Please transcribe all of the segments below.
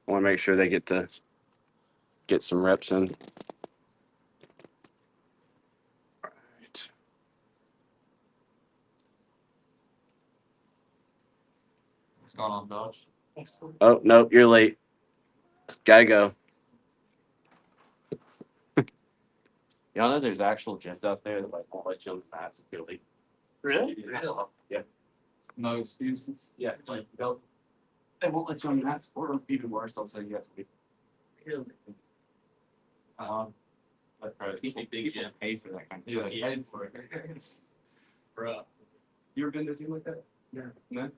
I want to make sure they get some reps in. All right. What's going on, Dodge? Oh, nope, you're late. Gotta go. Y'all know there's actual gyms out there that like won't let you on the mats if you're late. Really? Yeah. No excuses. Yeah, like they won't let you on the mats, or even worse, they'll say you have to be. Really? That's right. People pay for that kind of thing. Yeah, paid for it. Bro, You ever been to a gym like that? Yeah. No.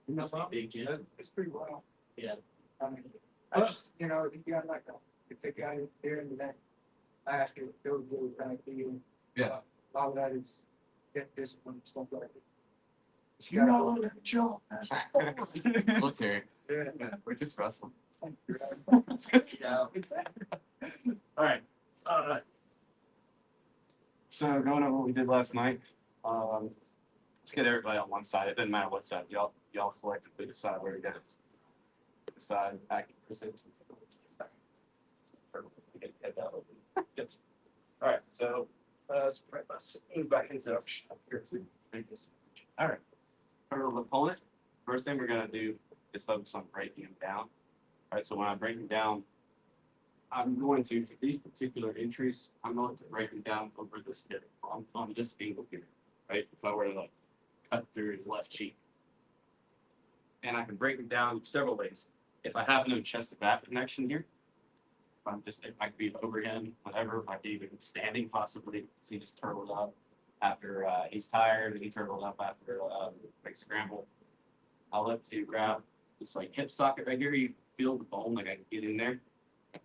that's not big gym. It's pretty wild. Yeah. I mean, plus, you know, if you got like if they got it there in that last year, those really kind of deal. Yeah. A lot of that is get discipline and stuff like that. You know, look at Joe. Military. Yeah. We're just wrestling. Yeah. All right. So going over what we did last night, let's get everybody on one side. It doesn't matter what side. Y'all collectively decide where to get it. Decide backing percent. All right. So let's move back into our shop here to make this. All right. Turtle opponent. First thing we're gonna do is focus on breaking him down. All right. So when I break him down, I'm going to, for these particular entries, I'm going to break them down over this hip on this angle here, right? If I were to like cut through his left cheek. And I can break them down several ways. If I have no chest to back connection here, if I'm just, I could be over him, whatever, I could even standing possibly, so he just turtled up after he's tired, and he turtled up after big scramble. I'll look to grab this like hip socket right here. You feel the bone, like I can get in there.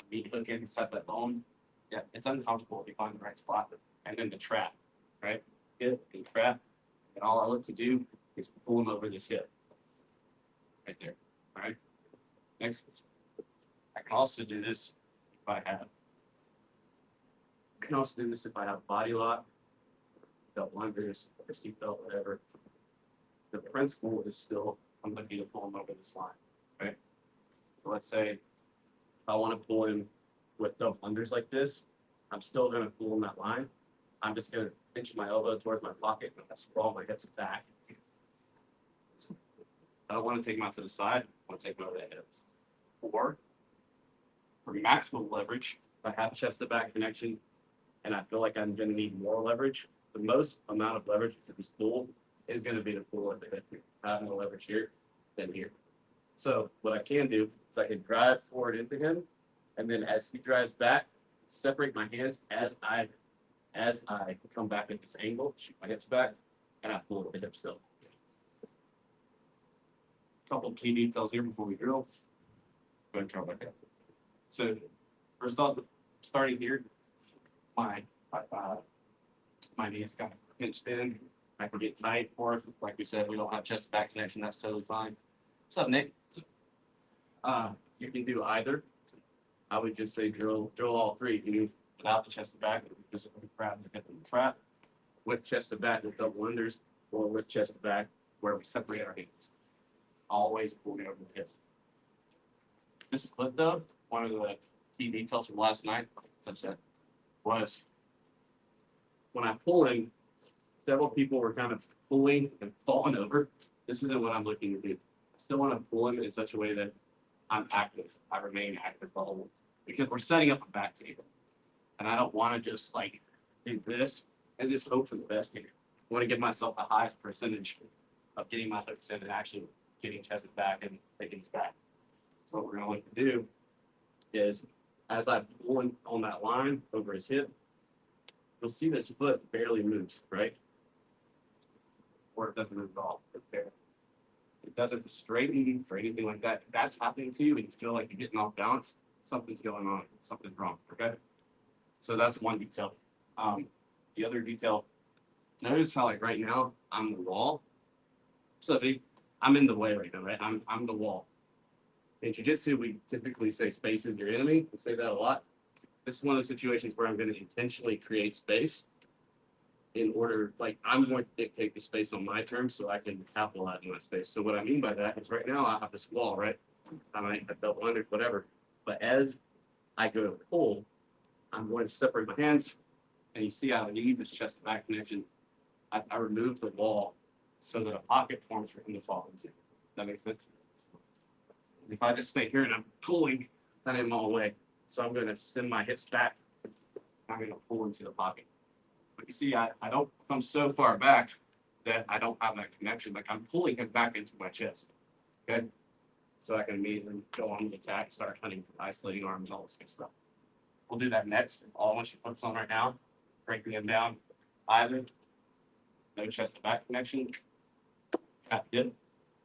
Meat hook inside that bone. Yeah, it's uncomfortable if you find the right spot. And then the trap, right? Hip and trap. And all I look to do is pull him over this hip. Right there. All right. Next. I can also do this if I have. I can also do this if I have body lock, belt unders, or seatbelt, whatever. The principle is still I'm looking to pull him over this line. Right? So let's say if I want to pull him with double unders like this, I'm still going to pull him that line. I'm just going to pinch my elbow towards my pocket and I sprawl my hips back. I don't want to take him out to the side. I want to take him over the hips. Or for maximum leverage, if I have chest to back connection and I feel like I'm going to need more leverage, the most amount of leverage for this pull is going to be the pull at the hip. I have no leverage here, then here. So what I can do is I can drive forward into him, and then as he drives back, separate my hands as I come back at this angle, shoot my hips back, and I pull the hip still. Couple of key details here before we drill. Go ahead and turn back up. So first off, starting here, my knee is kind of pinched in. I can get tight, or if, like we said, we don't have chest to back connection, that's totally fine. What's up, Nick? You can do either. I would just say drill all three. You can do without the chest to back, just grab the hip and trap, with chest to back with double unders, or with chest to back where we separate our hands. Always pulling over the hip. This split though, one of the key details from last night, as I've said, was when I pull him, several people were kind of pulling and falling over. This isn't what I'm looking to do. I still want to pull him in such a way that I'm active. I remain active the whole, because we're setting up a back table. And I don't want to just like do this and just hope for the best here. I want to give myself the highest percentage of getting my hooks in and actually getting chested back and taking it back. So what we're going to look to do is as I pull him on that line over his hip, you'll see this foot barely moves, right? Or it doesn't move at all. It doesn't straighten or anything like that. If that's happening to you and you feel like you're getting off balance, something's going on. Something's wrong. Okay. So that's one detail. The other detail, notice how like right now I'm the wall. So I'm in the way right now, right? I'm the wall. In jiu-jitsu, we typically say space is your enemy. We say that a lot. This is one of the situations where I'm going to intentionally create space in order, like I'm going to dictate the space on my terms so I can capitalize on that space. So what I mean by that is right now I have this wall, right? I might have double unders, whatever. But as I go to pull, I'm going to separate my hands, and you see how I leave this chest to back connection. I remove the wall so that a pocket forms for him to fall into. That makes sense? If I just stay here and I'm pulling, then I'm all the way. So I'm going to send my hips back. I'm going to pull into the pocket. But you see, I don't come so far back that I don't have that connection. Like I'm pulling him back into my chest. Okay? So I can immediately go on the attack, start hunting for isolating arms, all this good stuff. We'll do that next. All I want you to focus on right now, breaking him down. Either no chest to back connection, tap hip,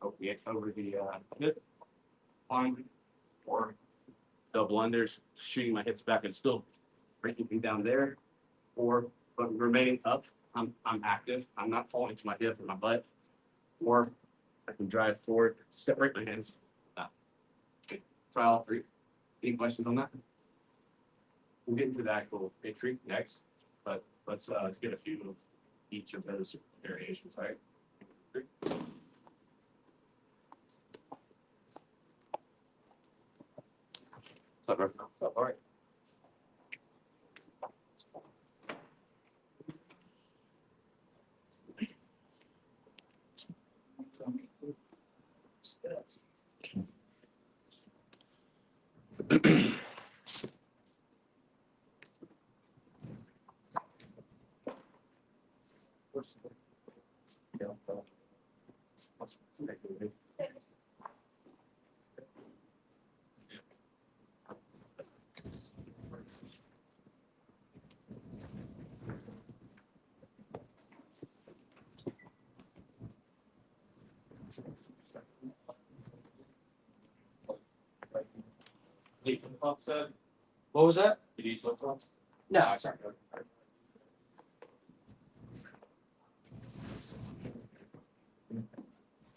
over the hip, line, or double unders, shooting my hips back and still breaking me down there, or but remaining up. I'm active. I'm not falling to my hip or my butt, or I can drive forward, separate my hands. Okay. Try all three. Any questions on that? We'll get into the actual entry next, but let's get a few of each of those variations, all right? What's up, bro? What's up? All right. Eat flip flops, said? What was that? Did you eat flip flops? No, I sorry.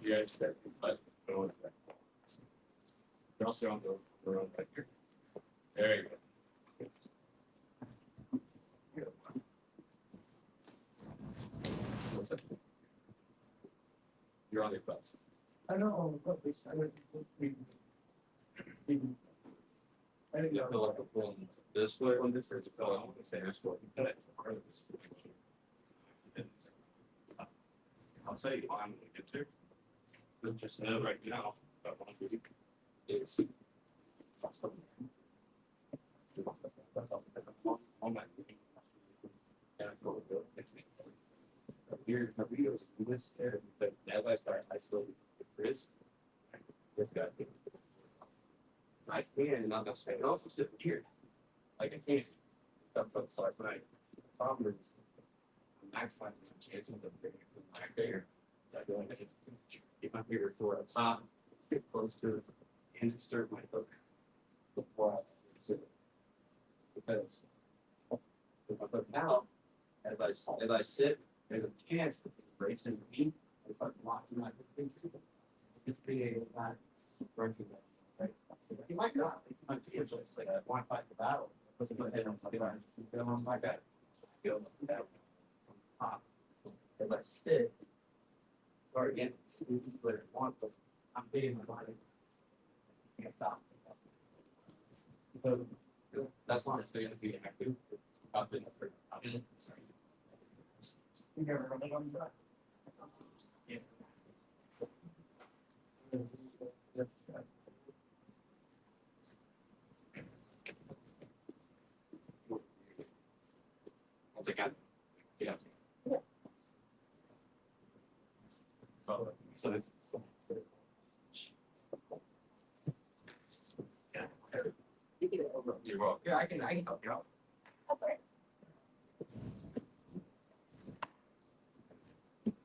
You guys, but go with that. They're also on the road right here. There you go. What's up? You're on your butts. I know, but this, I would, I think I feel like I'm pulling this way on this, or is it feel I want to say this way? That's part of this. I'll tell you why I'm gonna get to. But just know right now, that one is. On that. And I go with it. Here, my videos, this, but as I start, I still risk. This guy. I can, and I'm not saying, I also sit here. Like I can't stuff up so last night. The problem is I'm maximizing my chances of getting back there. I go ahead and get my finger for a top, get close to it, and insert my hook before I sit. Because if I put out, as I sit, there's a chance that it's racing me. It's like locking my thing. It's creating that working. Right. So he might not. He might feel just like I want to fight the battle. Doesn't put head on something like that. I'm like that. Go down from the top. As I sit, or again, what I want, but I'm beating my body. I can't stop. So that's why I'm still gonna be active. I've been sorry. you never run it on the back. Yeah. I'll take out. Yeah. Oh, so it's. Yeah. You're welcome. Yeah, I can help you out. Okay.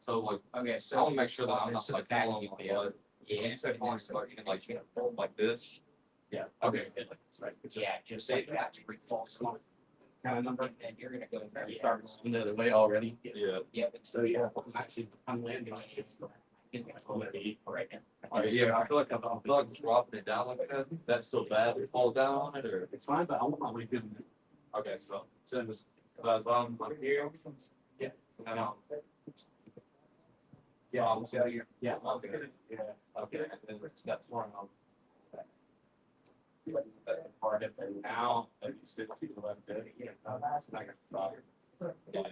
So like, Okay, So I want to make sure that I'm not like falling on the other. Yeah. You said falling, like, you can like, fold like this. yeah, okay. Right. Yeah, just like that, to bring false on. Kind of number. And you're gonna go there. Start the other way already. Yeah. Yeah, but So yeah, I'm landing on it. right now. Yeah, I feel like I'm dropping it down like that. That's still bad. We fall down on it, or It's fine, but I want my way good. okay, so send this. I'm here. Yeah. No. Yeah, I'll see how you. Yeah. Okay. Yeah. Okay, and then that's one. That's the part of it now, as you sit to the left, yeah, that's not gonna stop. Yeah.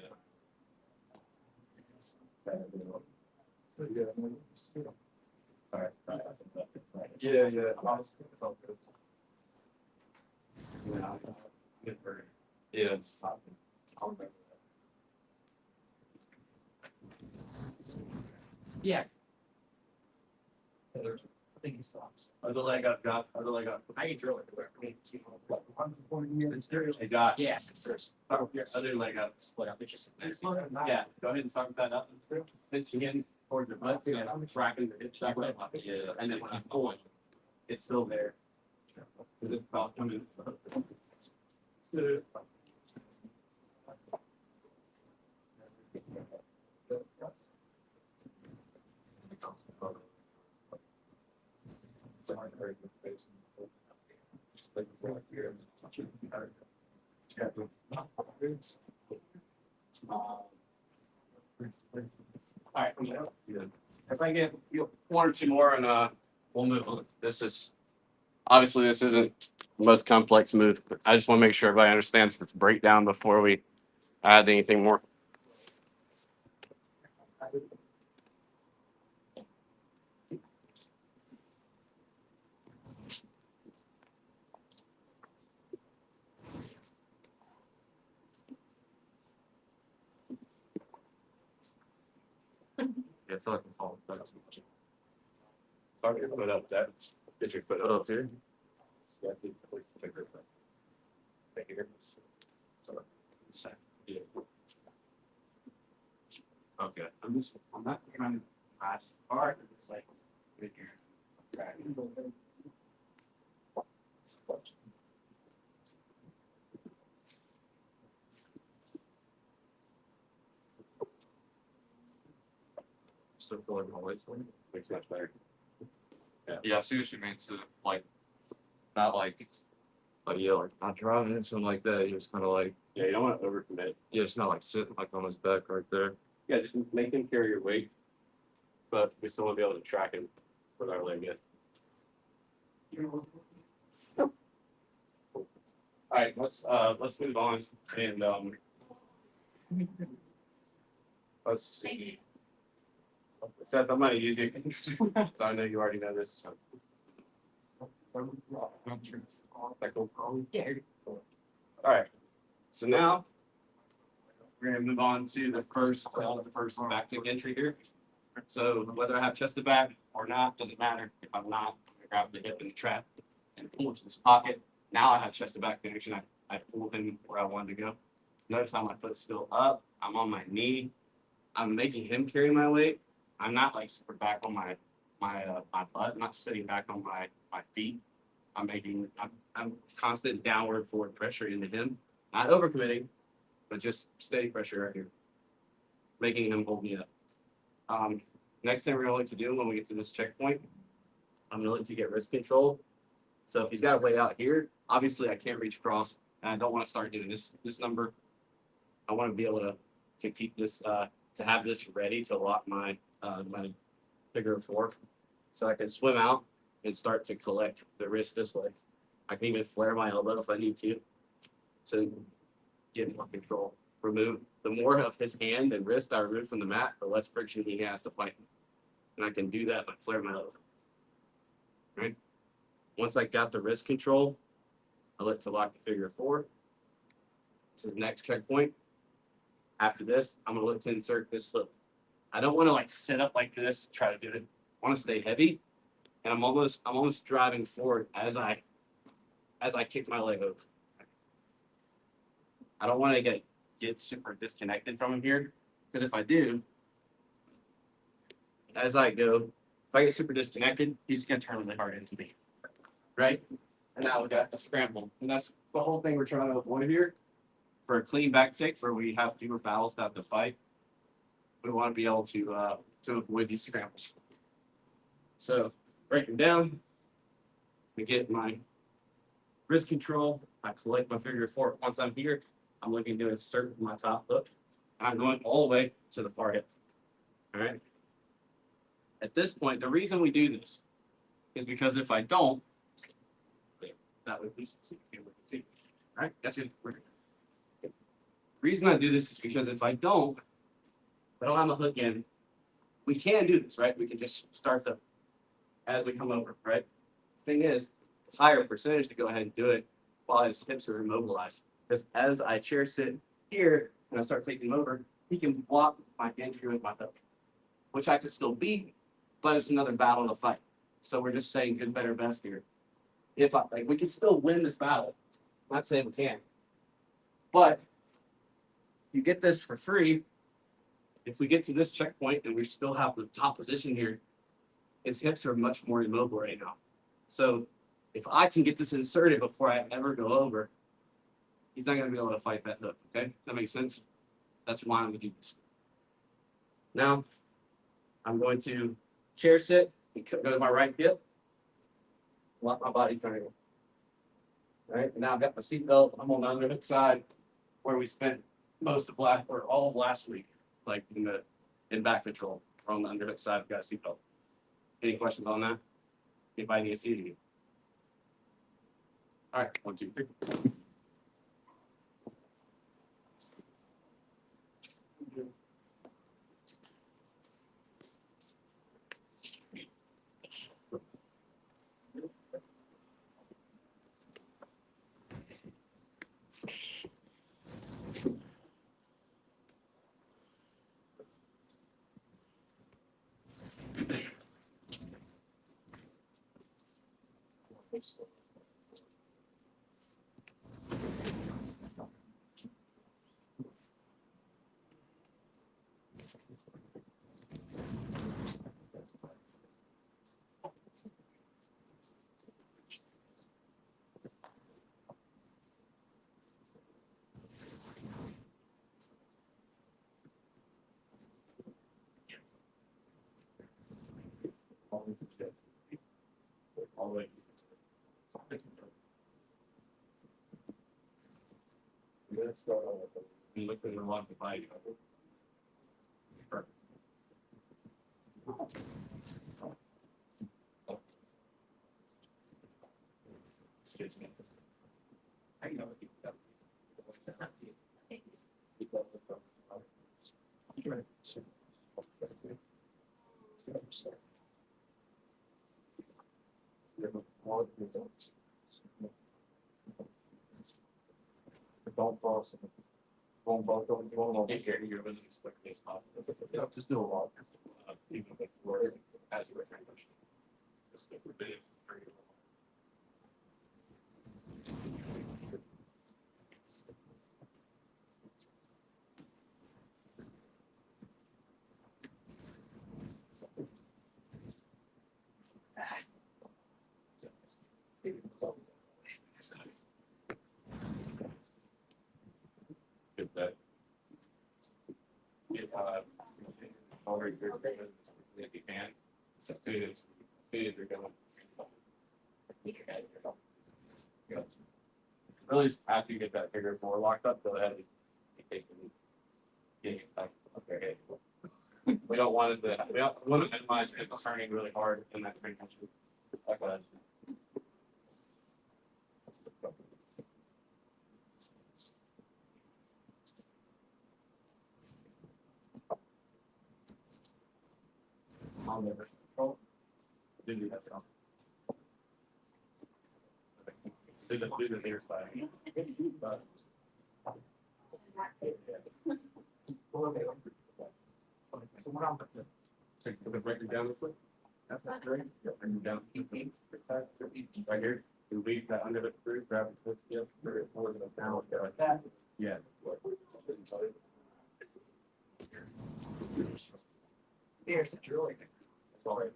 Alright. Yeah. It's all good. Yeah. Good for it. Yeah. I'll remember Yeah. I think he stops. Other leg up, got, other leg up. I can drill it where. Hey, Doc. Yes, it's there's. Oh, yes, other leg up. Split up, it's just. Yeah, go ahead and talk that up. Pitch again towards your butt, yeah, I'm tracking the hip back up. Yeah, and then when I'm pulling, it's still there. Cause it's about coming. Alright, if I get one or two more and we'll move on. This is, obviously this isn't the most complex move. But I just want to make sure everybody understands its breakdown before we add anything more. Yeah, I feel like I'm falling back too much. Start your foot up, Dad. Get your foot up here. Yeah, take your foot. Take your foot. Yeah. Okay. I'm not trying to pass hard. It's like right here. Dragging. Still feeling my legs. Makes much better. Yeah, I see what you mean. So like, not like, yeah, like not driving into him like that. You're just kind of like, Yeah, you don't want to overcommit. yeah, just not like sitting like on his back right there. Yeah, just make him carry your weight, but we still want to be able to track him with our leg in. Alright, let's move on and let's see. Seth, I'm gonna use you. So I know you already know this. So. Yeah. Alright, so now we're gonna move on to the first back kick entry here. So whether I have chest to back or not, doesn't matter. If I'm not, I'm gonna grab the hip in the trap and pull into this pocket. Now I have chest to back connection. I pulled him where I wanted to go. Notice how my foot's still up. I'm on my knee. I'm making him carry my weight. I'm not like super back on my butt. I'm not sitting back on my feet. I'm constant downward forward pressure into him. Not overcommitting, but just steady pressure right here. Making him hold me up. Next thing we're gonna look to do when we get to this checkpoint, I'm gonna look to get wrist control. So if he's got a way out here, obviously I can't reach across, and I don't want to start doing this number. I want to be able to keep this to have this ready to lock my my figure of four, so I can swim out and start to collect the wrist this way. I can even flare my elbow if I need to get more control. Remove the more of his hand and wrist I remove from the mat, the less friction he has to fight me. And I can do that by flaring my elbow. Right? Once I got the wrist control, I look to lock the figure of four. This is next checkpoint. After this, I'm gonna look to insert this hook. I don't want to like sit up like this, try to do it. I want to stay heavy, and I'm almost driving forward as I kick my leg over. I don't want to get super disconnected from him here, because if I do, as I go, if I get super disconnected, he's gonna turn really hard into me, right? And now we got a scramble, and that's the whole thing we're trying to avoid here. For a clean back kick, where we have fewer battles to have to fight, we want to be able to avoid these scrambles. So breaking down, I get my wrist control. I collect my figure of four. Once I'm here, I'm looking to insert my top hook, and I'm going all the way to the far hip. All right. At this point, the reason we do this is because if I don't, That way, please see. All right, that's it. We're good. The reason I do this is because if I don't have a hook in, we can do this, right? We can just start the, as we come over, right? Thing is, it's higher percentage to go ahead and do it while his hips are immobilized. Because as I chair sit here and I start taking him over, he can block my entry with my hook, which I could still beat, but it's another battle to fight. So we're just saying good, better, best here. If I like, we can still win this battle. I'm not saying we can't, but you get this for free. If we get to this checkpoint and we still have the top position here, his hips are much more immobile right now. So if I can get this inserted before I ever go over, he's not going to be able to fight that hook. Okay, that makes sense. That's why I'm going to do this. Now I'm going to chair sit and go to my right hip. Lock my body triangle. All right, and now I've got my seatbelt. I'm on the underhook side where we spent most of last or all of last week, like in back control. We're on the underhook side. I've got a seatbelt. Any questions on that? Anybody need to see it? All right, 1, 2, 3. All the way. Let's start with and look at the lock the body. Perfect. Excuse me. I know what you got. Don't fall asleep. Don't get here. You're living as quickly as possible. Just do a lot. Even before as you're trying to push. Just a bit for you. Get that. Get already good if you can. Students are going. Really, after you get that figure 4 locked up, go ahead and take it back. Okay. We don't want it to. We want to minimize it turning really hard in that training. Like that. On the control. Do that sound. Do the near side. But, break it down this way. That's not great. Bring it down. Right here. You leave that under the screw, grab this skip, bring it forward and down like that. Yeah. There's the drilling. It's all right.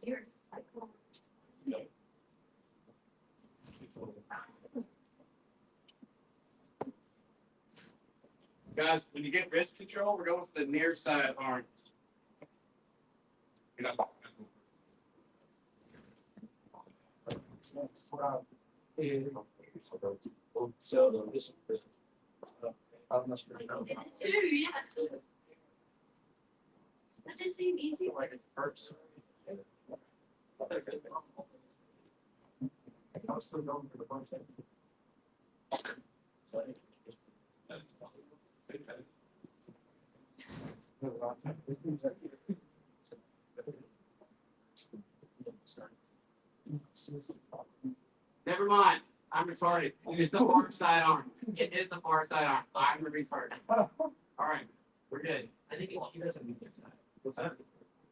years. Guys, when you get wrist control, we're going for the near side arm. You're not- So this. I must be. Yeah. That did seem easy. Like it hurts. I'm still going for the first thing. Never mind. I'm retarded. It's the far side arm. It is the far side arm. I'm retarded. All right, we're good. I think he doesn't need this side. What's that?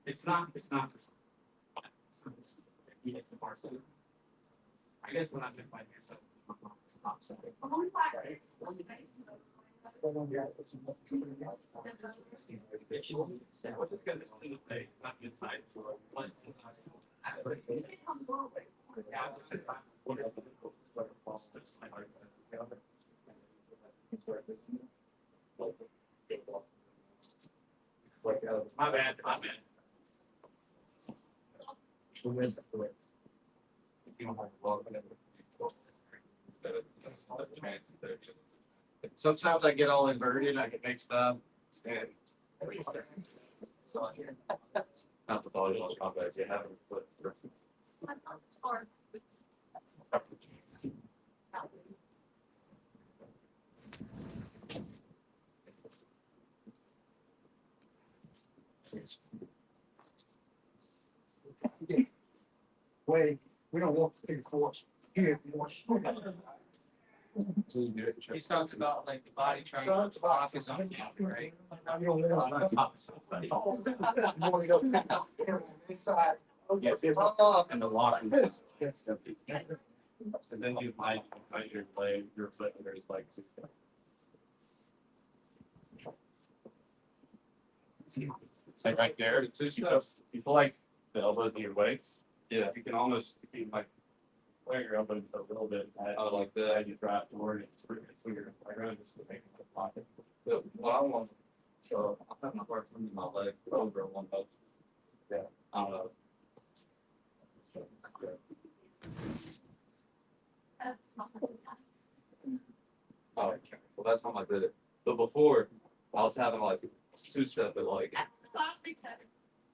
It's not this one. It's not this one. It's the far side. I guess we're not gonna fight here, so it's the top side. Only flags. Only face. We're just gonna listen to play, not get tied to it. My bad, my bad. Sometimes I get all inverted, I get mixed up, and Not the volleyball combos, you have them flip through. Way, we don't want big force here. We want. He's talking about like the body trying to focus on you, right? You don't want this side. yeah, and the lock is. Yes. And then you might your leg, your foot under his leg. Like right there, it's just, you feel like the elbows in your legs. Yeah, you can almost, you can like flare your elbows a little bit. Oh, like that. As you drive forward, it's pretty clear. Right around just to make it a pocket. What I want, so I have my heart in my leg over one touch. Yeah. I don't know. That's not something sad. Oh, well, that's how I did it. But before, I was having like two-step, but like, I don't think so.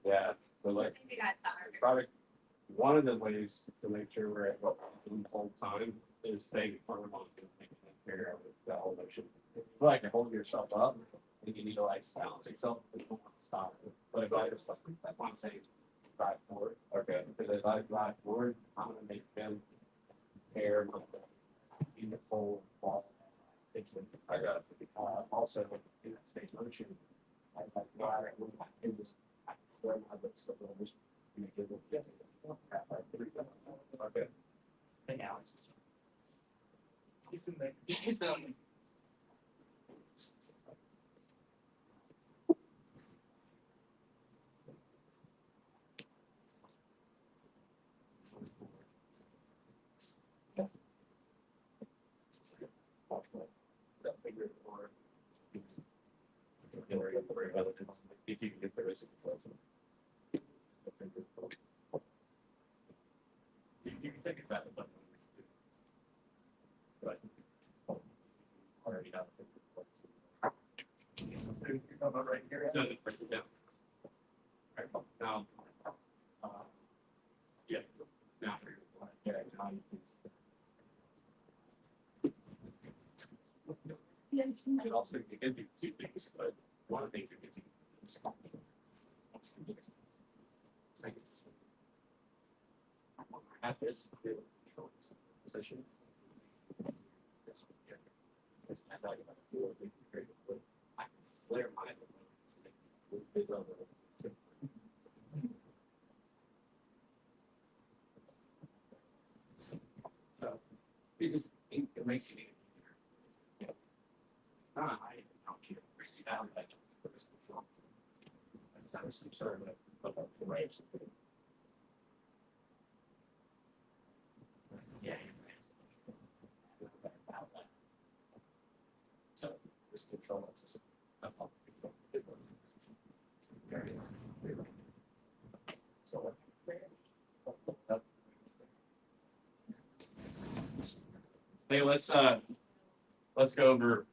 Yeah, but I like, think they got tired. probably one of the ways to make sure we're at what we're doing the whole time is staying firm on making care of the whole motion. If you feel like you're holding yourself up, I think you need to like silence yourself. You don't want to stop it. But if I just like, that's why I'm saying drive forward. okay, Because if I drive forward, I'm gonna make them care in the full ball. I got it. Also, in that state motion, I was like, no, it was, I throw my lips up, I was, you know, give it, yeah. Okay. And now it's. He's in there. He's done. That finger or. If you can get the wrist control. You can take it back, but. But. Already have. Right here. So just break it down. Right, now. Yeah, now for your. Yeah, now you can. It also it can do two things, but one of the things it gets you is have this control position. This one here. This as I feel it very quick. I can flare my so it makes it easier. I don't care. Down like this control. I was some sort of a right. wrist control. It's just a fun control. So, hey, let's go over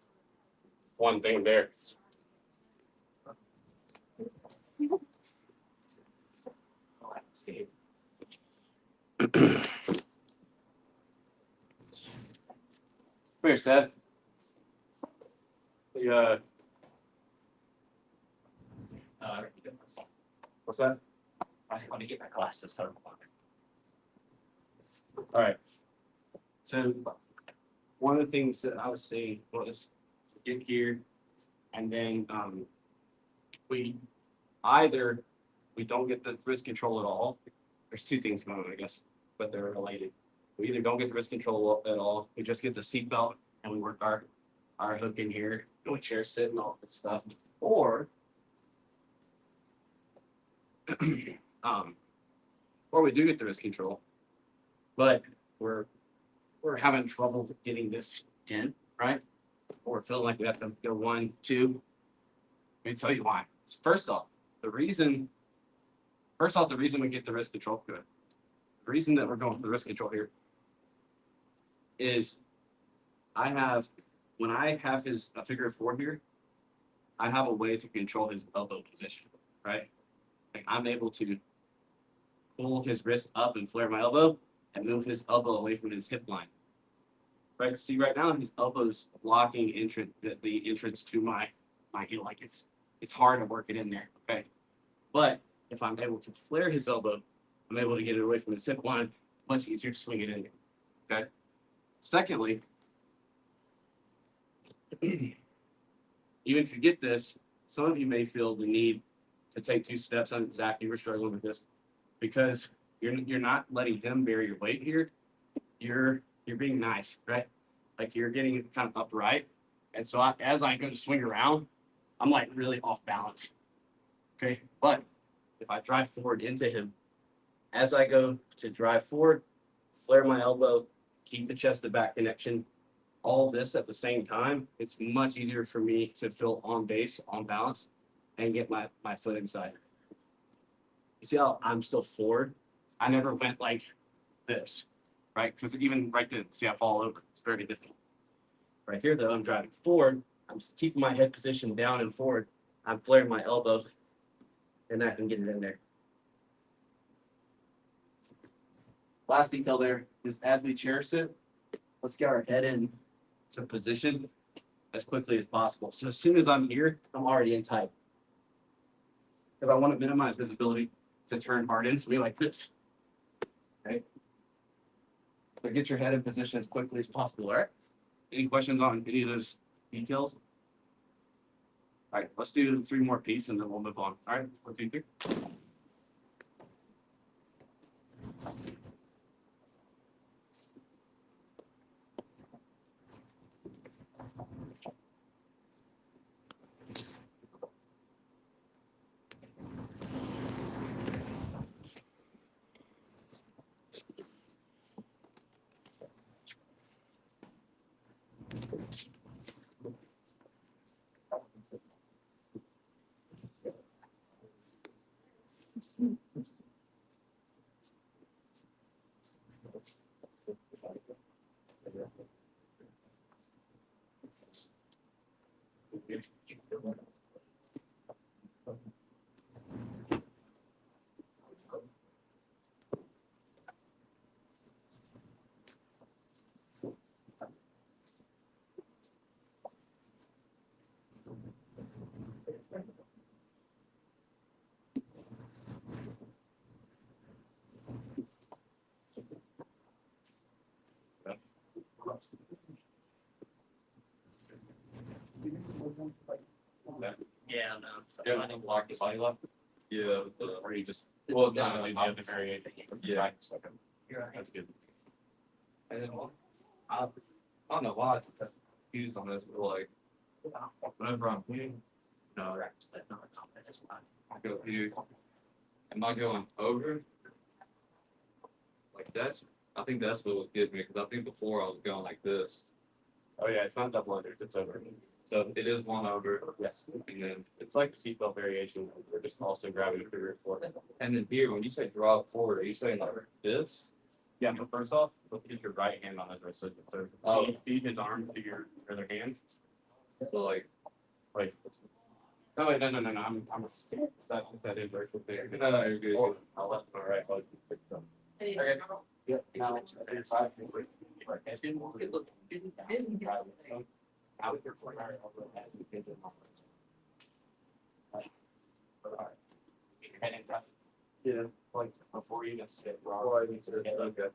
one thing there. Come here, Seth. What's that? I want to get my glasses. Hold on. All right. So one of the things that I was saying was get here, and then we don't get the wrist control at all. There's two things going on, I guess, but they're related. We either don't get the wrist control at all. We just get the seatbelt and we work our hook in here, and we chair sit and all that stuff, or or we do get the wrist control, but we're having trouble getting this in, right? Or feeling like we have to go 1, 2. Let me tell you why. First off, the reason we get the wrist control good, the reason that we're going for the wrist control here is when I have a figure of 4 here, I have a way to control his elbow position, right? Like I'm able to pull his wrist up and flare my elbow and move his elbow away from his hip line. Right? See, right now his elbow's blocking the entrance to my heel. Like it's hard to work it in there. Okay. But if I'm able to flare his elbow, I'm able to get it away from his hip line, much easier to swing it in. Okay. Secondly, even if you get this, some of you may feel the need to take 2 steps. I'm exactly we're struggling with this because you're not letting him bear your weight here. You're being nice, right? Like you're getting it kind of upright, and so as I go to swing around, I'm like really off balance. Okay, but if I drive forward into him, as I go to drive forward, flare my elbow, keep the chest to back connection, all this at the same time, it's much easier for me to feel on base, on balance, and get my foot inside. You see how I'm still forward? I never went like this, right? Because even right then, see I fall over. It's very difficult. Right here, though, I'm driving forward. I'm just keeping my head position down and forward. I'm flaring my elbow, and I can get it in there. Last detail there is as we chair sit, let's get our head in to position as quickly as possible. So as soon as I'm here, I'm already in tight. If I want to minimize visibility, to turn hard into me like this. Okay. So get your head in position as quickly as possible. All right. Any questions on any of those details? All right, let's do 3 more pieces and then we'll move on. All right, 1, 2, 3. Yeah, no. So Yeah, lock the body lock. Yeah, Or you just well, kind no, of no, leave the variation. Yeah. Right, so, okay. You're right. That's good. and then I don't know why I took that confused on this, but like whenever I'm here, no, Reps that not comment as well. I go here. Am I going over? Like I think that's what was getting me because I think before I was going like this. Oh yeah, it's not double unders, it's over. So it is one over. Yes. And then, It's like a seatbelt variation. We're just also grabbing the rear for it. and then here, when you say draw forward, are you saying like this? Yeah, but first off, let's get your right hand on his wrist. So Oh. feed his arm to your other hand. So like, Like, no, wait, no. That is very quick there. no, you're good. Or I'll left and right. Like, Okay. yep. Now, your side. Now with your foot, all right, I'll go ahead and take it off. All right. Get your head in touch. Yeah. Like, before you get sit, raw. Okay.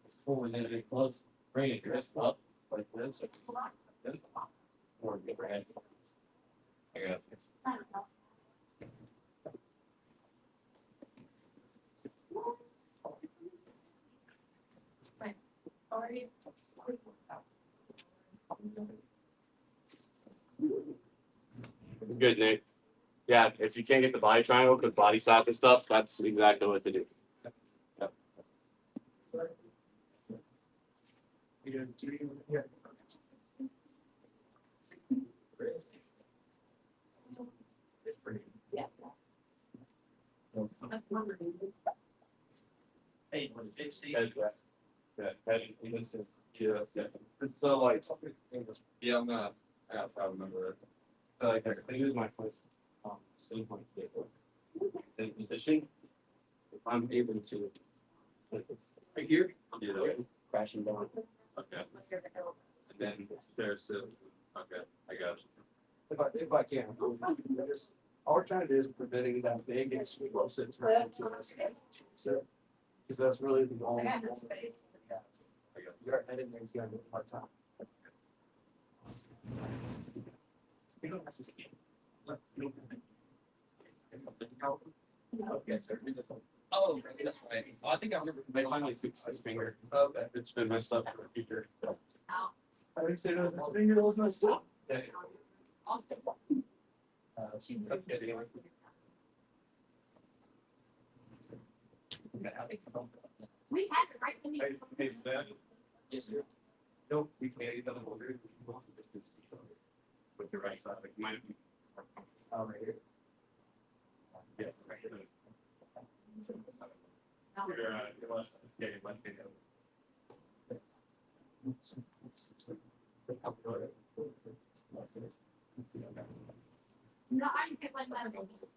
Just pull it in and it close. Bring it just up like this. Or get your head. I got it. Sorry. Good, Nick. Yeah, if you can't get the body triangle because body size and stuff, that's exactly what to do. Yeah. Yeah. That's wonderful. Hey, what did see? Yeah. So like, yeah, I'm not, I remember it. Like, I think it was my first, sleep on the table. In position, if I'm able to, right here, Yeah. crashing down. Okay. And then there's, okay, I got it. If I can, all we're trying to do is preventing that big and sweet low sit turn into a sit. Because that's really the only. I got no space. I got it. Your heading there's gonna be a hard time. You don't have to see. Okay, so Oh, that's right. Oh, I think I remember. they finally fixed this finger. Okay. It's been messed up for a future. I didn't say that his finger was messed up. Okay, anyway. We had it right in the. Hey, Ben. Yes, sir. Nope, we can't eat another one. With your right side, like mine. Right here. Yes, right here. Your left side. Yeah, your left hand. No, I didn't get one of those.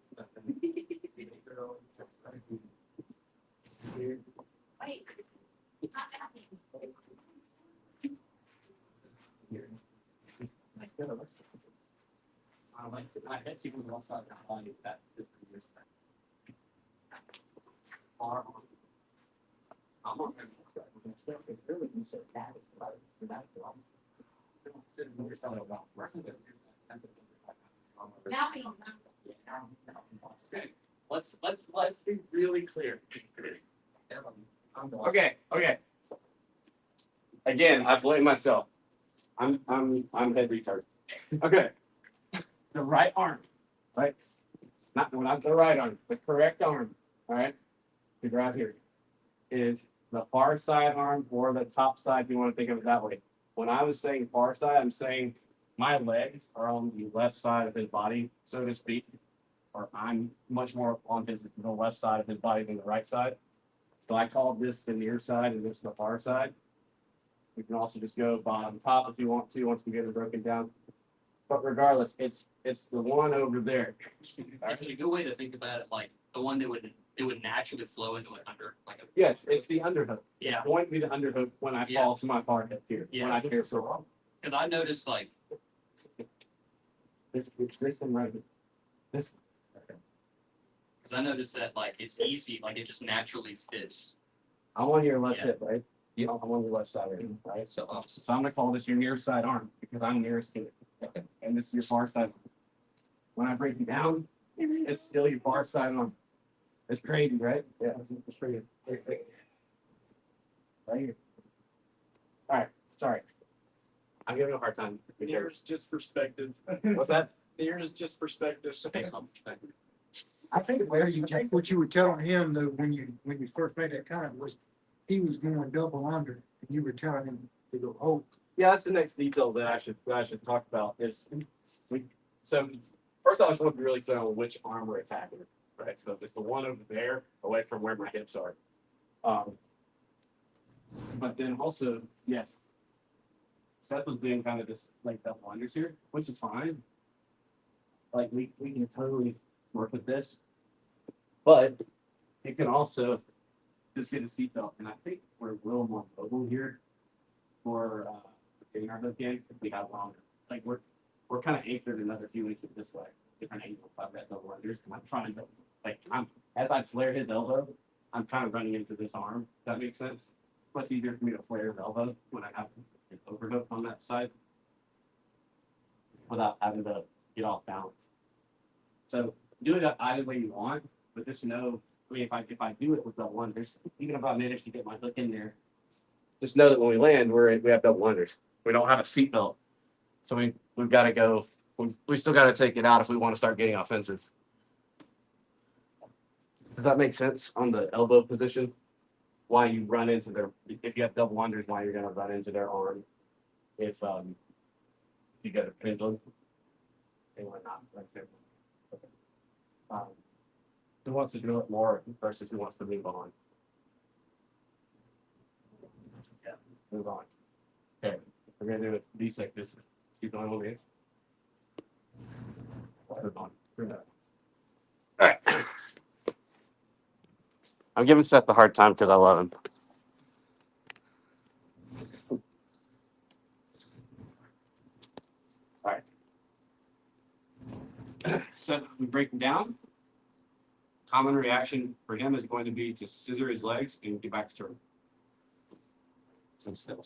Wait. Not happening. I had to move one side of my body that to 3 years back. Far on. I'm on. Now we don't know. Let's be really clear. Okay. Again, I blame myself. I'm head retard. Okay. The right arm, right? Not the right arm, the correct arm, all right? To grab here is the far side arm or the top side, if you want to think of it that way. When I was saying far side, I'm saying my legs are on the left side of his body, so to speak. Or I'm much more on the left side of his body than the right side. So I call this the near side and this the far side. We can also just go bottom top if you want to, once we get it broken down. But regardless, it's the one over there. Is it a good way to think about it, like the one that would naturally flow into an under, like a. Yes, it's the underhook. Yeah. It's going to be the underhook when I Yeah. fall to my forehead here. Yeah. When I care so long. Cause I noticed like, This one right here. This. cause I noticed that like it's easy, like it just naturally fits. I'm on your left Yeah. hip, right? Yeah, I'm on your left side, right? So opposite. So I'm gonna call this your near side arm because I'm nearest to it. And this is your far side. When I break you down, it's still your far side arm. It's crazy, right? Yeah, it's pretty. Right here. All right, sorry. I'm giving you a hard time. Here's just perspective. What's that? Here's just perspective. I think what you were telling him though, when you first made that comment was, he was going double under, and you were telling him to go, oh, Yeah, that's the next detail that I should talk about is so first I just want to be really clear on which arm we're attacking. Right. So it's the one over there away from where my hips are. But then also, yes, Seth was doing kind of just like double unders here, which is fine. Like we can totally work with this. But it can also just get a seatbelt. And I think we're a little more mobile here for getting our hook in if we have longer. Like we're kind of anchored another few inches this way, different angle if that double unders. And I'm trying to as I flare his elbow, I'm kind of running into this arm. If that makes sense. It's much easier for me to flare his elbow when I have an overhook on that side without having to get off balance. So do it either way you want, but just know, I mean, if I do it with double unders, even if I manage to get my hook in there, just know that when we land, we have double unders. We don't have a seatbelt, so we've got to go. We still got to take it out if we want to start getting offensive. Does that make sense on the elbow position? Why you run into their, if you have double unders, why you're going to run into their arm if you get a pendulum and whatnot. Who wants to do it more versus who wants to move on? Yeah, move on. Okay, we're going to do it these like this. Keep going over here. Let's move on. All right. I'm giving Seth a hard time because I love him. All right. So we break him down. Common reaction for him is going to be to scissor his legs and get back to turn. So step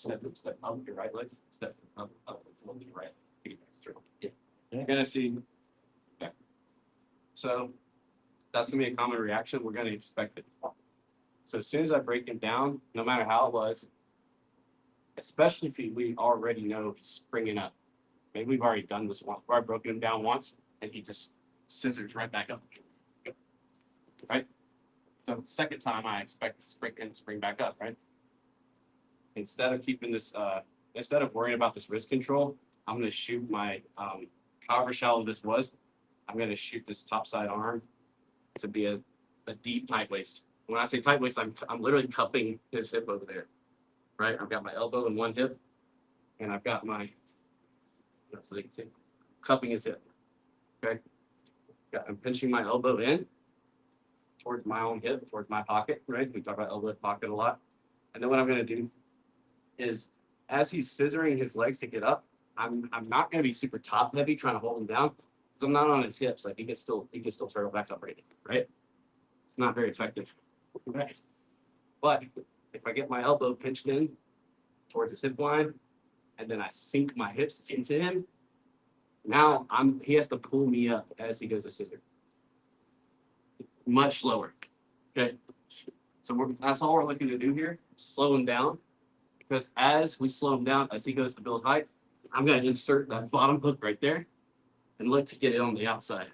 up your right leg, step up your right, get back to turn. Yeah. You're gonna see. Okay. So that's gonna be a common reaction. We're gonna expect it. So as soon as I break him down, no matter how it was, especially if we already know he's springing up. Maybe we've already done this once. We've already broken him down once, and he just scissors right back up. Right? So the second time I expect to spring back up, right? Instead of keeping this, instead of worrying about this wrist control, I'm going to shoot my, however shallow this was, I'm going to shoot this top side arm to be a deep tight waist. When I say tight waist, I'm literally cupping his hip over there, right? I've got my elbow in one hip, and I've got my, so they can see, cupping his hip, okay? I'm pinching my elbow in towards my own hip, towards my pocket, right? We talk about elbow pocket a lot. And then what I'm going to do is, as he's scissoring his legs to get up, I'm not going to be super top heavy trying to hold him down because I'm not on his hips. Like he can still turtle back up right? It's not very effective. Right? But if I get my elbow pinched in towards his hip line, and then I sink my hips into him, now he has to pull me up as he goes to scissor. Much slower. Okay. So that's all we're looking to do here. Slow him down. Because as we slow him down, as he goes to build height, I'm going to insert that bottom hook right there and look to get it on the outside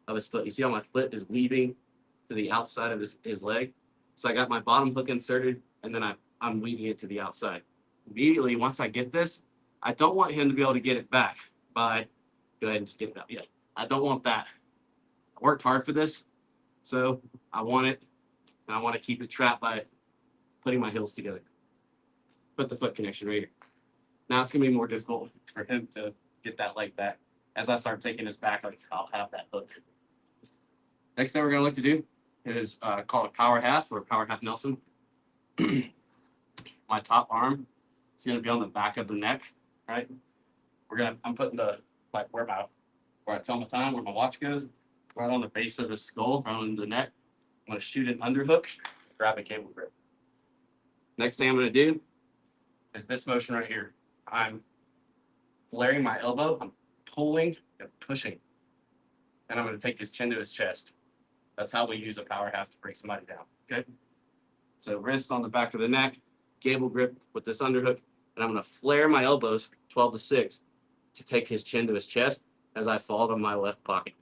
of his foot. You see how my foot is weaving to the outside of his leg? So I got my bottom hook inserted, and then I'm weaving it to the outside. Immediately, once I get this, I don't want him to be able to get it back by, go ahead and just get it out. Yeah, I don't want that. I worked hard for this, so I want it, and I want to keep it trapped by putting my heels together. Put the foot connection right here. Now it's going to be more difficult for him to get that leg back. As I start taking his back, I'll have that hook. Next thing we're going to look to do is called a power half or power half Nelson. My top arm is going to be on the back of the neck, right? I'm putting where I tell my time, where my watch goes, right on the base of his skull, right on the neck. I'm going to shoot an underhook, grab a cable grip. Next thing I'm going to do is this motion right here. I'm flaring my elbow, I'm pulling and pushing. And I'm going to take his chin to his chest. That's how we use a power half to break somebody down, okay? So wrist on the back of the neck, cable grip with this underhook, and I'm going to flare my elbows 12 to 6 to take his chin to his chest as I fall to my left pocket.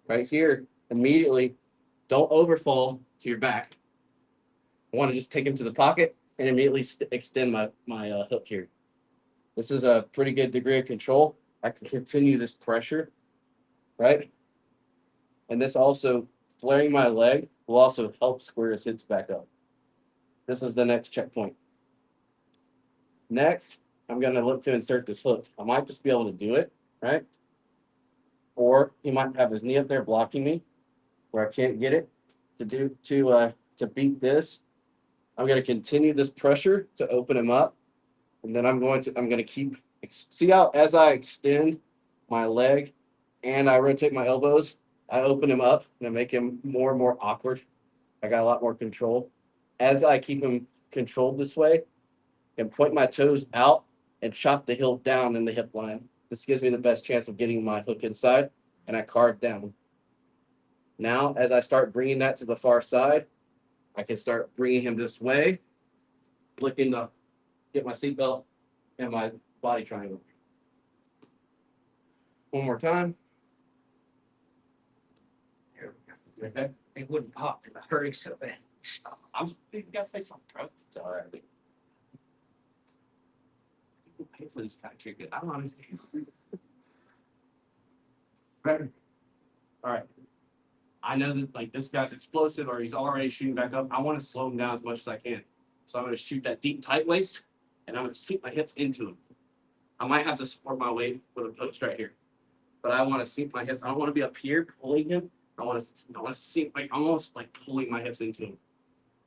Right here, immediately, don't overfall to your back. I want to just take him to the pocket and immediately extend my hook here. This is a pretty good degree of control. I can continue this pressure, right? And this also, flaring my leg will also help square his hips back up. This is the next checkpoint. Next, I'm going to look to insert this hook. I might just be able to do it, right? Or he might have his knee up there blocking me where I can't get it to beat this. I'm going to continue this pressure to open him up. And then I'm going to keep, see how as I extend my leg and I rotate my elbows, I open him up and I make him more and more awkward. I got a lot more control. As I keep him controlled this way, and point my toes out and chop the heel down in the hip line. This gives me the best chance of getting my hook inside, and I carve down. Now, as I start bringing that to the far side, I can start bringing him this way, looking to get my seatbelt and my body triangle. One more time. Okay. It wouldn't pop. I hurry so bad. You gotta say something, bro. It's all right. People pay for this kind of trick. I don't understand. Right. All right. I know that like this guy's explosive or he's already shooting back up. I want to slow him down as much as I can. So I'm going to shoot that deep tight waist and I'm going to sink my hips into him. I might have to support my weight with a post right here, but I want to sink my hips. I don't want to be up here pulling him. I want to sink, like almost like pulling my hips into him.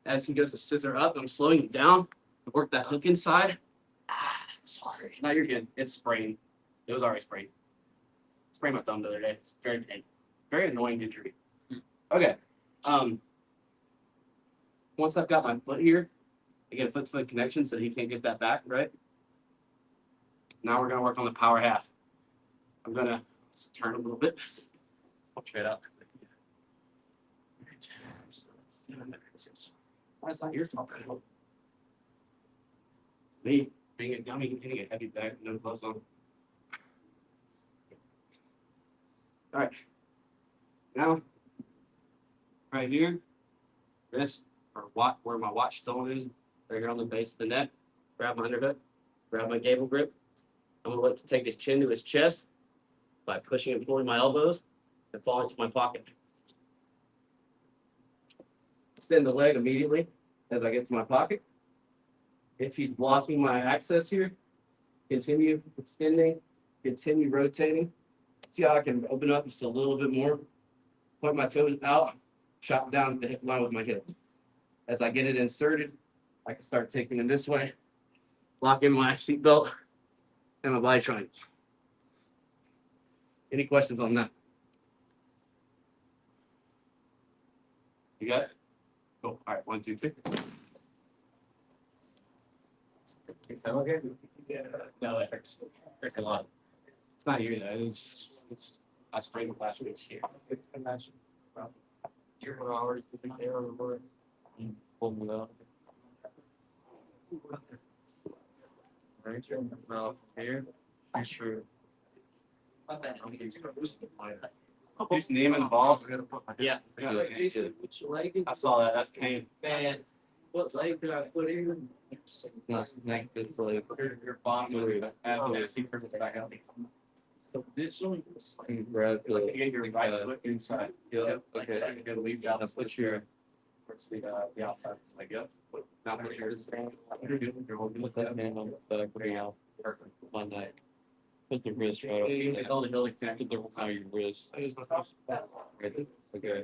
As he goes to scissor up, I'm slowing him down. Work that hook inside. Sorry. No, you're good. It's sprained. It was already sprained. Sprained my thumb the other day. It's very painful. Very annoying injury. Okay. Once I've got my foot here, I get a foot-to-foot connection so he can't get that back, right? Now we're gonna work on the power half. I'm gonna turn a little bit. I'll straight up. That's not your fault. Me being a dummy, hitting a heavy bag, no gloves on. All right. Now, right here, this or where my watch zone is, right here on the base of the neck. Grab my underhook, grab my gable grip. I'm gonna look to take his chin to his chest by pushing and pulling my elbows and fall into my pocket. Extend the leg immediately as I get to my pocket. If he's blocking my access here, continue extending, continue rotating. See how I can open up just a little bit more. Point my toes out, chop down the hip line with my hip. As I get it inserted, I can start taking it this way, lock in my seatbelt and my body triangle. Any questions on that? You got it? Cool. All right, 1, 2, 3. Okay. Yeah, no, it hurts. Hurts a lot. It's not you though. It's I sprained it last week here. You're already there or what? Pull me up. Right, now here, I'm sure. Who's naming balls? Yeah. I saw that. That's pain. Man, what leg did I put in? Neck is like. Your bottom of your ass. He turns it back out. This one. Grab Like the. you get your right foot inside. Yeah, Okay. okay. You gotta leave down. That's what your. What's the outside? It's like yep. Now put your. You're holding Put that hand on the back of the out. Perfect. One night. Put the wrist right up. Really connected Put the your wrist. Right there. Okay.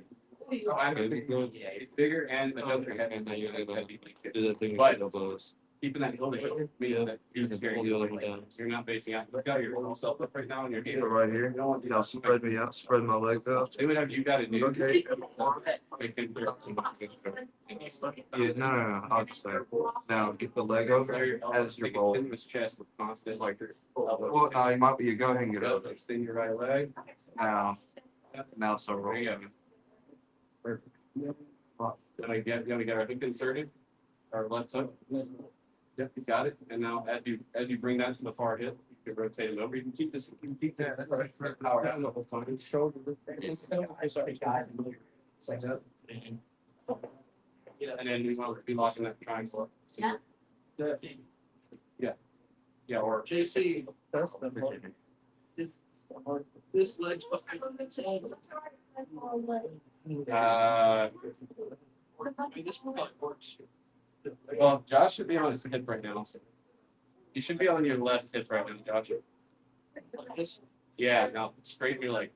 Yeah, it's bigger and the other heavy. And then you're gonna heavy. do that thing with But- your elbows. Keeping that heel together means that he's carrying the other one down. You're not facing out. Look out your whole self up right now and your knee. Right here. Now spread me out, spread my legs out. Do whatever you gotta do. Okay. Make it clear. Yeah, no. I'll just say, now get the leg over as your roll. In his chest with constant like your Well, you might be, you go ahead and get Go, over. extend your right leg. Now start There you rolling. go. Perfect. You wanna get our hook inserted? Our left hook? Yep, you got it. And now as you bring that to the far hip, you can rotate it over. You can keep this, you can keep that power down the whole time. Shoulder. And then we want to be locking that triangle. So Yeah, or JC, that's the this leg's this works. Well, Josh should be on his hip right now. You should be on your left hip right now, Josh. Yeah, no, straighten your leg.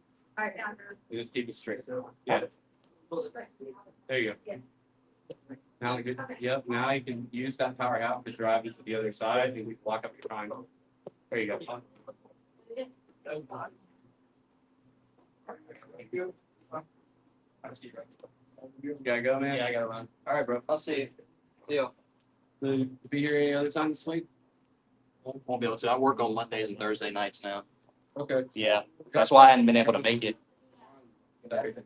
You just keep it straight. Yeah, there you go. Now, yep, now you can use that power out to drive it to the other side and we block up your triangle. There you go. You gotta go, man? Yeah, I gotta run. All right, bro. I'll see you. See you. So, you be here any other time this week? Won't be able to. I work on Mondays and Thursday nights now. Okay. Yeah, that's why I hadn't been able to make it.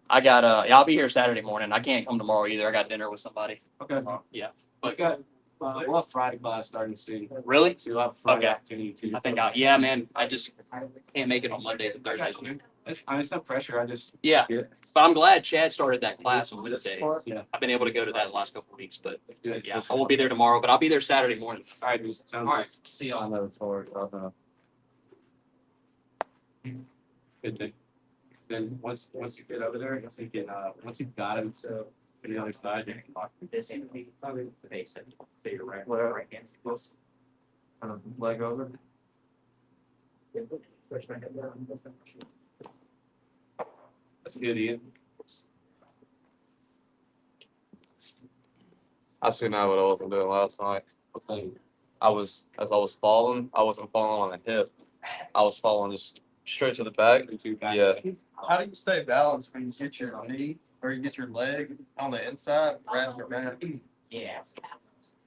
I got yeah, I'll be here Saturday morning. I can't come tomorrow either. I got dinner with somebody. Okay. Yeah. We got, we'll have Friday class starting soon. Really? So you'll have a Friday Okay. opportunity to. I think yeah, man. I just can't make it on Mondays and Thursdays. It's no pressure. I just. Yeah, Yeah. but I'm glad Chad started that class on Wednesday. Yeah. I've been able to go to that the last couple of weeks, but Yeah. yeah, I won't be there tomorrow, but I'll be there Saturday morning. All right, dude. Sounds All right, see y'all. know it's hard. good thing. Then once you get over there, you're thinking, once you've got him, so on the other side, you can talk. This seems to be probably the basic. So you're right. Where? Right against. Leg over. That's good, Ian. I seen that what I was doing last night. As I was falling, I wasn't falling on the hip. I was falling just straight to the back. Yeah. How do you stay balanced when you get your knee or you get your leg on the inside, wrap your back? Yeah.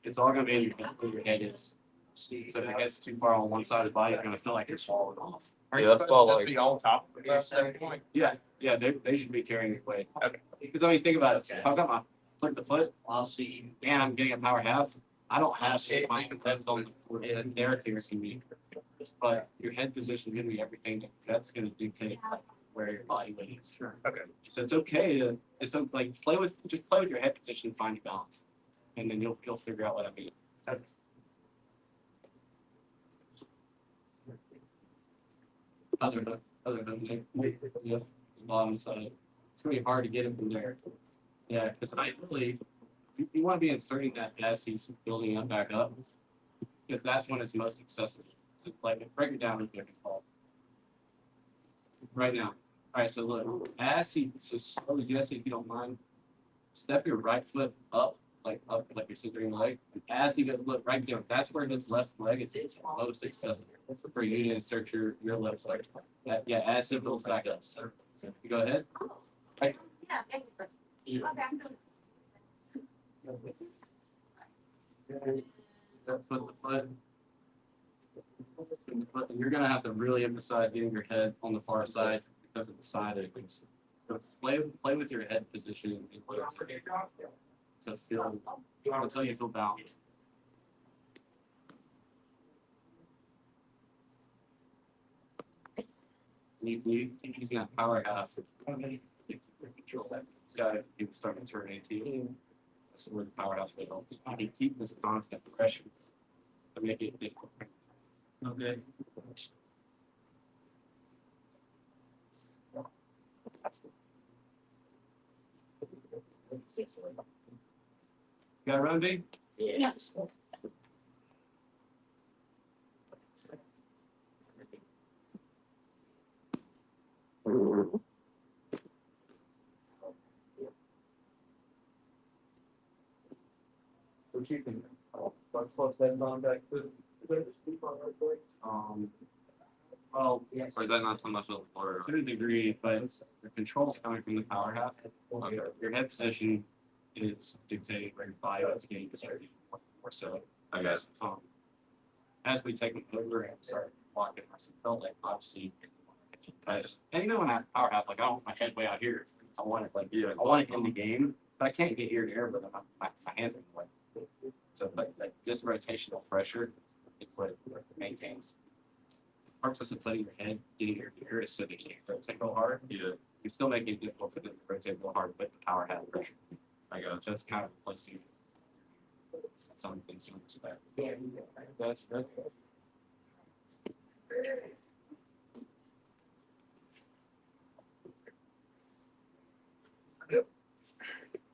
It's all gonna be in your head, where your head is. So if your head's too far on one side of the body, you're gonna feel like you're falling off. Are Yeah, you that's all supposed to like- be on top of it at that point? Yeah, they should be carrying your weight. Okay. Because I mean, think about it. If I've got my foot to foot, I'll see you. and I'm getting a power half. I don't have my head on the floor. Narratives can be, but your head position is gonna be everything. That's gonna dictate where your body weight is. Okay. So it's okay to like play with your head position, and find your balance, and then you'll figure out what I mean. Other than the bottom side, it's gonna be hard to get him from there. Yeah, because I really, you want to be inserting that as he's building up back up, because that's when it's most accessible. So like break it down and make it fall. Right now. All right, so look, so slowly, Jesse, if you don't mind, step your right foot up like you're scissors leg. And as he goes, look right there, that's where his left leg is most accessible for you to insert your left leg. Yeah, as it builds back up. You go ahead. Yeah, excellent. Okay. Foot to foot. And you're gonna have to really emphasize getting your head on the far side because of the side openings. So play with your head position and play to feel until you feel balanced. You keep using that power half. Control that side. You can start to turn 18. That's where the powerhouse will help. You can keep this constant pressure to make it difficult. Okay. Got to run, V? Yes. We're keeping, let's that on back to. Well, Or is that not so much of or to a degree, but the control's coming from the power half. Your head position is dictating where your body is getting distributed more so. I guess. As we take them over and start walking, I felt like obviously tightest. And you know when I power half, like I don't want my head way out here. I want it like I want it in the game, but I can't get ear to ear with it. My hands in the way. So like this rotational pressure is what it maintains. Purpose of letting your head get ear to ear is so they can't rotate real hard. Yeah, You're still making it difficult for them to rotate real hard with the power half pressure. I got it. So it's kind of replacing something similar to that. That's good.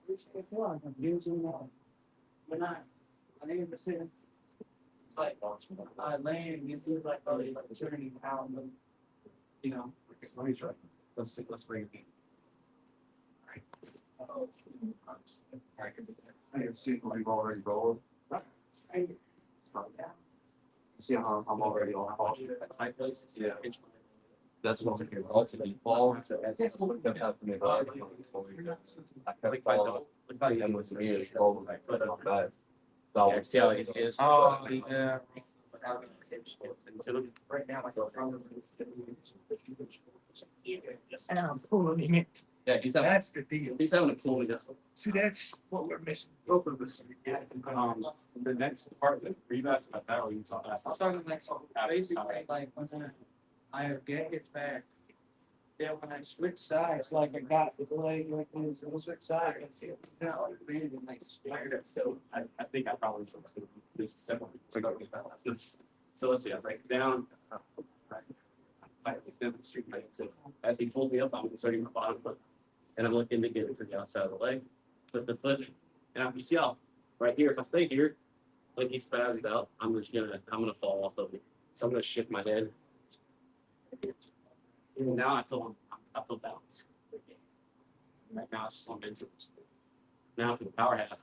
It's like, laying, you feel like, oh, you're like turning out, you know. Let me try. Let's see, let's bring it in. I can see we've already rolled. See how I'm already on call. That's my place. Yeah. That's what's in your ultimate ball. So that's what happened to me. I kept following. And with me, it's rolled my foot on that. So Yeah, see how it is. Oh, yeah. Right now, yeah, he's having, That's the deal. he's having a cool with this. See, that's what we're missing, both of us. The next part, were you asking about that or you talking I was talking like, so basically, like, when I get his back, then when I switch sides, like I got the leg, like, when I switch sides, I can see it, you know, like, really nice. So I think I probably should do this separate. So let's see, I break it down. He's down the street, right? So as he pulls me up, I'm inserting my bottom foot. And I'm looking to get it to the outside of the leg. Put the foot, and you see how, right here, if I stay here, like he spazzes out, I'm gonna fall off of it. So I'm gonna shift my head. And now I feel balanced. Right now it's slumped into it. Now for the power half.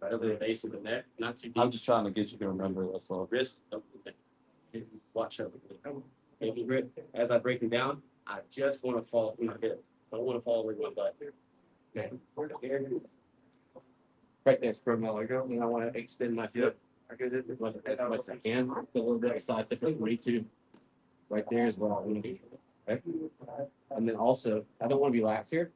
Right over the base of the neck, not too deep. I'm just trying to get you to remember that's all. Wrist up the neck. And watch over the baby grip. As I break it down, I just want to fall through my hip. I don't want to fall over my butt. Okay. Right there, spread my leg out, and I want to extend my foot. As much as I can, a little bit of size difference, way too. Right there is where I want to be. Right? And then also, I don't want to be lax here.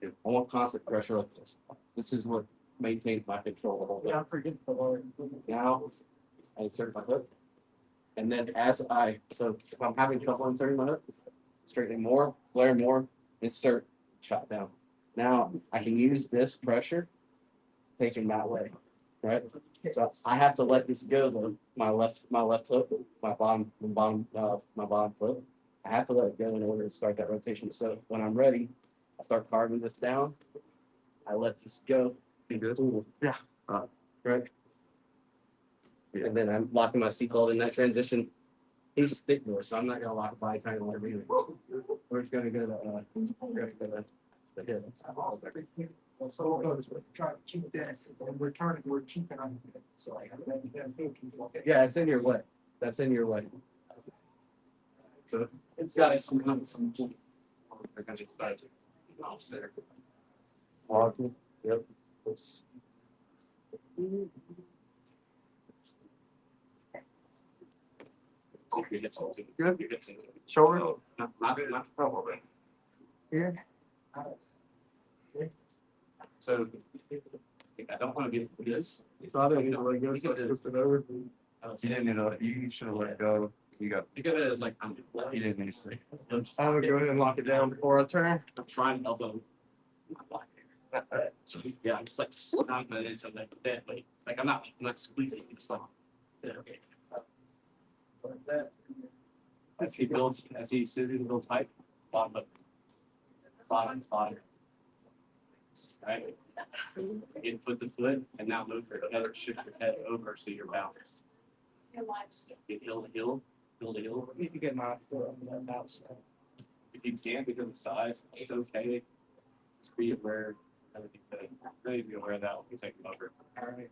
I want constant pressure like this. This is what maintains my control the whole time. Yeah, I'm forgetting the Lord. Now, I insert my hook. And then so if I'm having trouble inserting my hook, straightening more, flare more, insert, shot down. Now I can use this pressure, taking that way, right? So I have to let this go though. My left hook, my bottom foot. I have to let it go in order to start that rotation. So when I'm ready, I start carving this down. I let this go. Be good. Yeah. Right. And then I'm locking my seatbelt in that transition. He's thick more, so I'm not gonna lock it by trying to let it. We're just gonna go to the hip. So we're trying to keep this, and we're keeping on. So like, Yeah, it's in your way. That's in your way. So it's got some kind of some. They're gonna just start off there. Yep. Good. Shoulder. Not probably. Yeah. So I don't want to be this. So I don't know, like, go to it over. You didn't know, you should have let it go. You got, Think of it as like I'm. you didn't need to. I'm gonna go ahead and lock it down before I turn. I'm trying to elbow my block here. So, yeah, I'm just like snapping it into like that, like I'm not squeezing, it's like, yeah, okay. As he scissors and builds height, bottom. Right? Get foot to foot, and now move your head, shift your head over so you're balanced. Get heel to heel, heel to heel. Need to get my foot on that mouse. If you can't because of size, it's okay. Just be aware. Really be aware of that when you take them over. All right.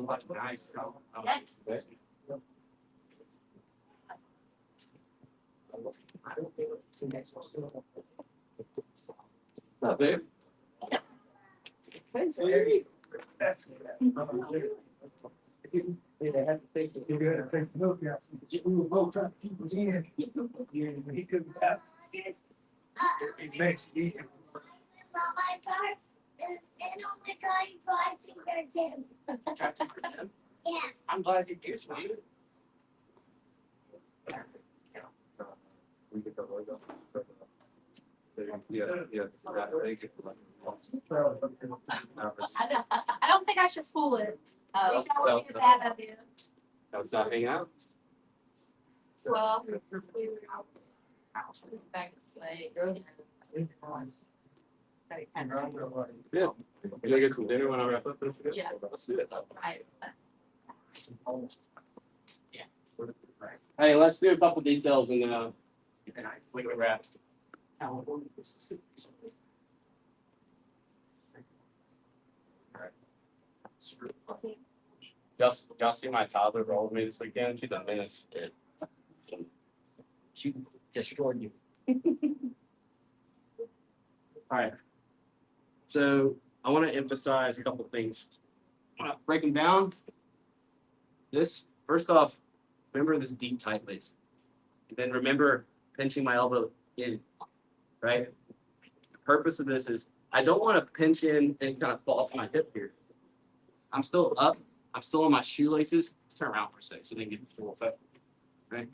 Like nice. Not bad. That's You gotta take the milk out. We were both trying to keep us in. He couldn't have. It makes it easy. Yeah. I'm glad you do, sweetie. We get the logo. I don't think I should spool it. That would be a bad idea. That was not hanging out. Well, we were out. Back this way. Yeah. Can I get some dinner when I wrap up? Yeah. Let's do it. I- Hey, let's do a couple details and we can wrap. Y'all see my toddler roll with me this weekend? She's a menace. She destroyed you. Alright. So I want to emphasize a couple things. Break them down. This, first off, remember this deep tight lace. And then remember pinching my elbow in, right? The purpose of this is I don't want to pinch in and kind of fall to my hip here. I'm still up. I'm still on my shoelaces. Let's turn around for a second so they can get the full effect. Right?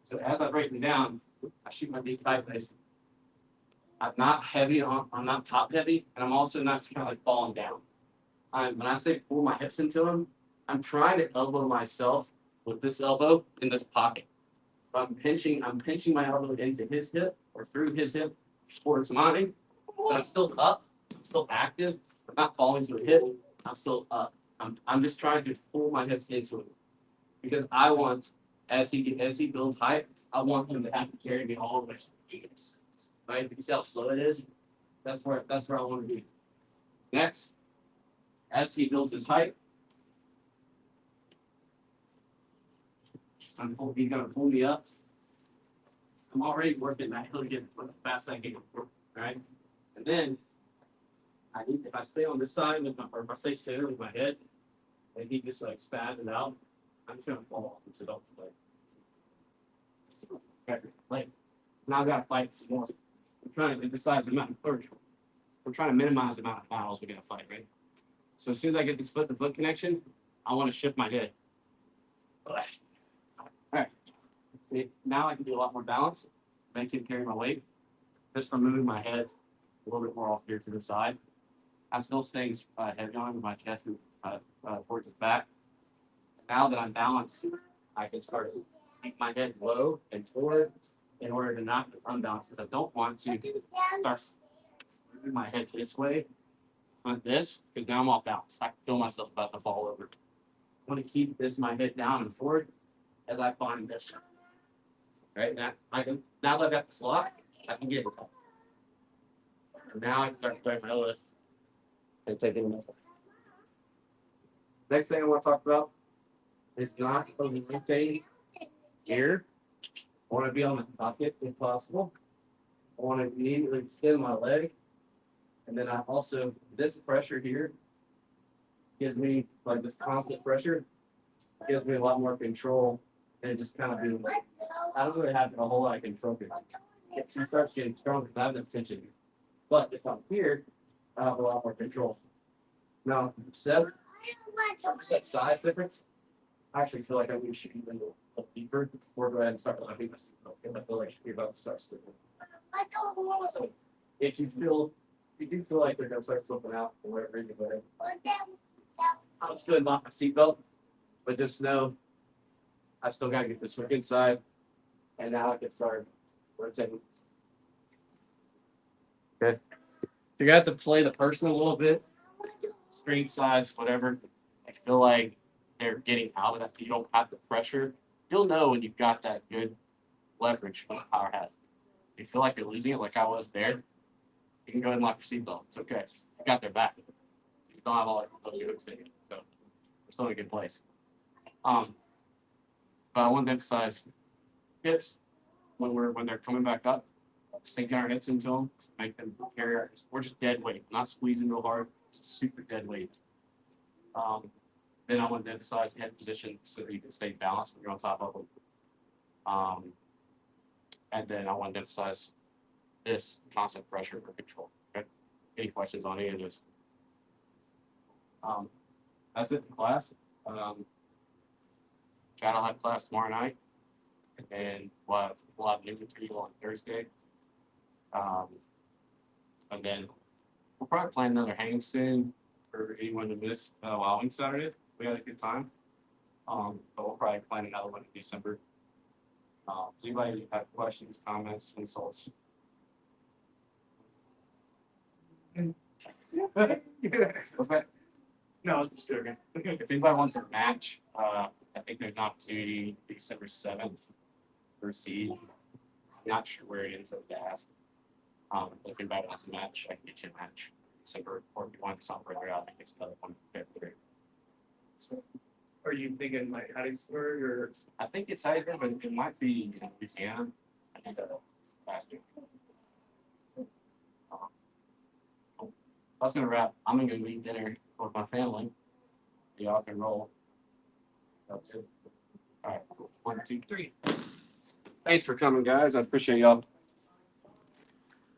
So as I break them down, I shoot my deep tight lace. I'm not heavy on, I'm not top heavy, and I'm also not kind of like falling down. When I say pull my hips into them, I'm trying to elbow myself with this elbow in this pocket. I'm pinching my elbow into his hip or through his hip towards mine, but I'm still up, I'm still active. I'm not falling to a hip, I'm still up. I'm just trying to pull my hips into it. Because I want, as he builds height, I want him to have to carry me all the way. Yes. Right? You see how slow it is? That's where I want to be. Next, as he builds his height, he's gonna pull me up. I'm already working that hill again as fast as I can. All right. And then if I stay on this side or if I stay centered with my head, and he just like spasms out, I'm just gonna fall off into the leg. Okay, like now I gotta fight some more. I'm trying to emphasize the amount of push. We're trying to minimize the amount of battles we're gonna fight, right? So as soon as I get this foot to foot connection, I want to shift my head. All right. See, now I can do a lot more balance. I can carry my weight just from moving my head a little bit more off here to the side. I'm still staying heavy on with my chest towards the back. Now that I'm balanced, I can start to keep my head low and forward in order to not get unbalanced. Because I don't want to start moving my head this way on this, because now I'm off balance. I can feel myself about to fall over. I want to keep my head down and forward as I find this. Right now, now that I've got this lock, I can get it. And now I can start to play my list and take it another. Next thing I want to talk about is not rotating here. I want to be on the pocket if possible. I want to immediately extend my leg. And then I also, this pressure here gives me, like this constant pressure, gives me a lot more control and just kind of being like, I don't really have a whole lot of control here. It starts getting stronger because I have no tension. But if I'm here, I have a lot more control. Now, that size difference, I actually feel like I need to shoot even a deeper or go ahead and start laughing this because I feel like you're about to start slipping. So if you do feel like they're gonna start slipping out or whatever, you go ahead. I'm just going to lock my seatbelt, but just know I still gotta get this hook inside, and now I can start rotating. Okay. You got to play the person a little bit, screen size, whatever. I feel like they're getting out of that. You don't have the pressure. You'll know when you've got that good leverage from the power half. If you feel like you're losing it, like I was there, you can go ahead and lock your seatbelt. It's okay. You got their back. You don't have all your hooks in it, so we're still in a good place. But I want to emphasize hips when they're coming back up, sinking our hips into them, make them carry our. We're just dead weight, not squeezing real hard, just super dead weight. Then I want to emphasize head position so that you can stay balanced when you're on top of them. And then I want to emphasize this constant pressure for control. Okay? Any questions on any of this? That's it for class. Chad will have class tomorrow night. And then we'll have new material on Thursday. And then we'll probably plan another hang soon for anyone to miss Wild Wing Saturday. We had a good time. But we'll probably plan another one in December. Does anybody have questions, comments, insults? What's that? No, I'm just joking. If anybody wants a match, I think there's an opportunity December 7th for seed. Not sure where it is, so to ask. If anybody wants a match, I can get you a match. December, or if you want something further out, I think it's another one in February. So, are you thinking like Hattiesburg or? I think it's Hyder, but it might be in Louisiana. I think last week. That's gonna wrap. I'm gonna go eat dinner with my family. Y'all can roll. All right, 1, 2, 3. Thanks for coming, guys. I appreciate y'all.